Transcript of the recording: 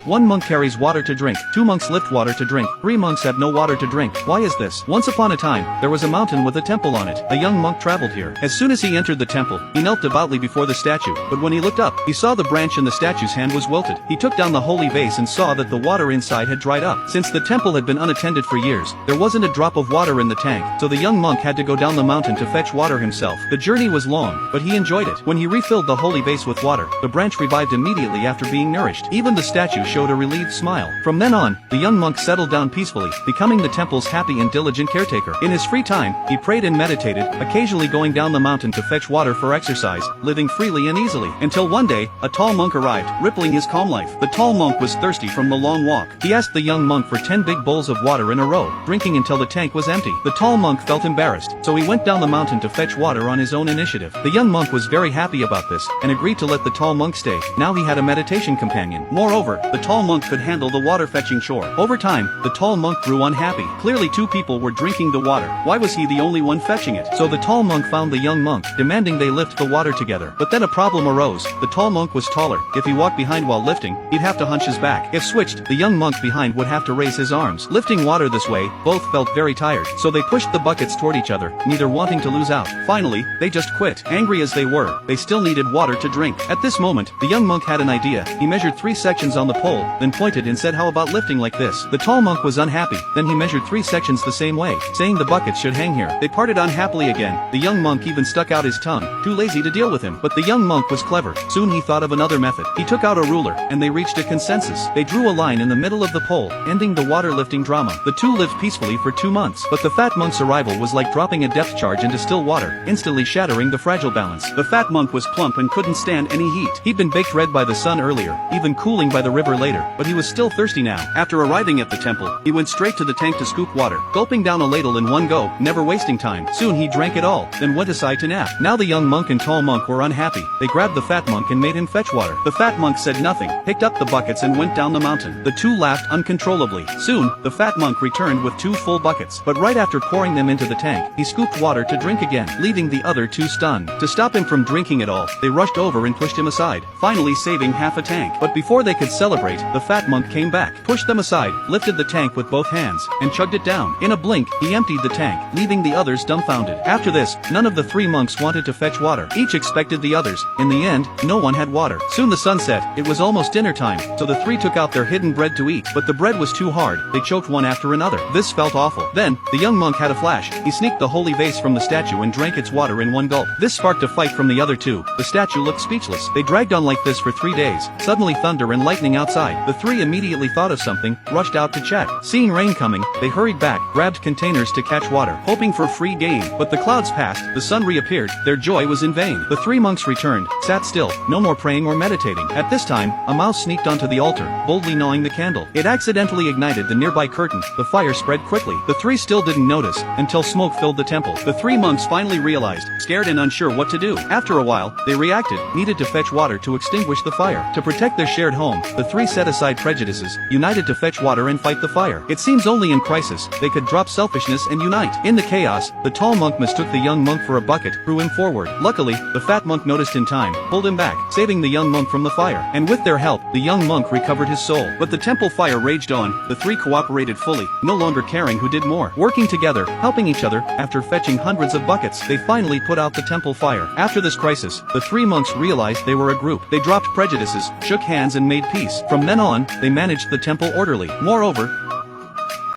One monk carries water to drink, 2 monks lift water to drink, 3 monks have no water to drink. Why is this? Once upon a time, there was a mountain with a temple on it. A young monk traveled here. As soon as he entered the temple, he knelt devoutly before the statue, but when he looked up, he saw the branch in the statue's hand was wilted. He took down the holy vase and saw that the water inside had dried up. Since the temple had been unattended for years, there wasn't a drop of water in the tank, so the young monk had to go down the mountain to fetch water himself. The journey was long, but he enjoyed it. When he refilled the holy vase with water, the branch revived immediately after being nourished. Even the statue showed a relieved smile. From then on, the young monk settled down peacefully, becoming the temple's happy and diligent caretaker. In his free time, he prayed and meditated, occasionally going down the mountain to fetch water for exercise, living freely and easily. Until one day, a tall monk arrived, rippling his calm life. The tall monk was thirsty from the long walk. He asked the young monk for 10 big bowls of water in a row, drinking until the tank was empty. The tall monk felt embarrassed, so he went down the mountain to fetch water on his own initiative. The young monk was very happy about this, and agreed to let the tall monk stay. Now he had a meditation companion. Moreover, the tall monk could handle the water-fetching chore. Over time, the tall monk grew unhappy. Clearly 2 people were drinking the water. Why was he the only one fetching it? So the tall monk found the young monk, demanding they lift the water together. But then a problem arose. The tall monk was taller. If he walked behind while lifting, he'd have to hunch his back. If switched, the young monk behind would have to raise his arms. Lifting water this way, both felt very tired. So they pushed the buckets toward each other, neither wanting to lose out. Finally, they just quit. Angry as they were, they still needed water to drink. At this moment, the young monk had an idea. He measured 3 sections on the pole, then pointed and said, "How about lifting like this?" The tall monk was unhappy. Then he measured 3 sections the same way, saying the buckets should hang here. They parted unhappily again. The young monk even stuck out his tongue, too lazy to deal with him. But the young monk was clever. Soon he thought of another method. He took out a ruler, and they reached a consensus. They drew a line in the middle of the pole, ending the water lifting drama. The 2 lived peacefully for 2 months. But the fat monk's arrival was like dropping a depth charge into still water, instantly shattering the fragile balance. The fat monk was plump and couldn't stand any heat. He'd been baked red by the sun earlier, even cooling by the river later, but he was still thirsty now. After arriving at the temple, he went straight to the tank to scoop water, gulping down a ladle in one go, never wasting time. Soon he drank it all, then went aside to nap. Now the young monk and tall monk were unhappy. They grabbed the fat monk and made him fetch water. The fat monk said nothing, picked up the buckets and went down the mountain. The 2 laughed uncontrollably. Soon, the fat monk returned with 2 full buckets, but right after pouring them into the tank, he scooped water to drink again, leaving the other 2 stunned. To stop him from drinking it all, they rushed over and pushed him aside, finally saving half a tank. But before they could celebrate, the fat monk came back, pushed them aside, lifted the tank with both hands, and chugged it down. In a blink, he emptied the tank, leaving the others dumbfounded. After this, none of the 3 monks wanted to fetch water. Each expected the others. In the end, no one had water. Soon the sun set. It was almost dinner time, so the 3 took out their hidden bread to eat, but the bread was too hard. They choked one after another. This felt awful. Then, the young monk had a flash. He sneaked the holy vase from the statue and drank its water in one gulp. This sparked a fight from the other 2. The statue looked speechless. They dragged on like this for 3 days. Suddenly thunder and lightning outside. The 3 immediately thought of something, rushed out to check. Seeing rain coming, they hurried back, grabbed containers to catch water, hoping for free game. But the clouds passed, the sun reappeared. Their joy was in vain. The 3 monks returned, sat still, no more praying or meditating. At this time, a mouse sneaked onto the altar, boldly gnawing the candle. It accidentally ignited the nearby curtain. The fire spread quickly. The 3 still didn't notice, until smoke filled the temple. The 3 monks finally realized, scared and unsure what to do. After a while, they reacted, needed to fetch water to extinguish the fire. To protect their shared home, the 3 set aside prejudices, united to fetch water and fight the fire. It seems only in crisis, they could drop selfishness and unite. In the chaos, the tall monk mistook the young monk for a bucket, threw him forward. Luckily, the fat monk noticed in time, pulled him back, saving the young monk from the fire. And with their help, the young monk recovered his soul. But the temple fire raged on. The 3 cooperated fully, no longer caring who did more. Working together, helping each other, after fetching hundreds of buckets, they finally put out the temple fire. After this crisis, the 3 monks realized they were a group. They dropped prejudices, shook hands and made peace. From then on, they managed the temple orderly. Moreover,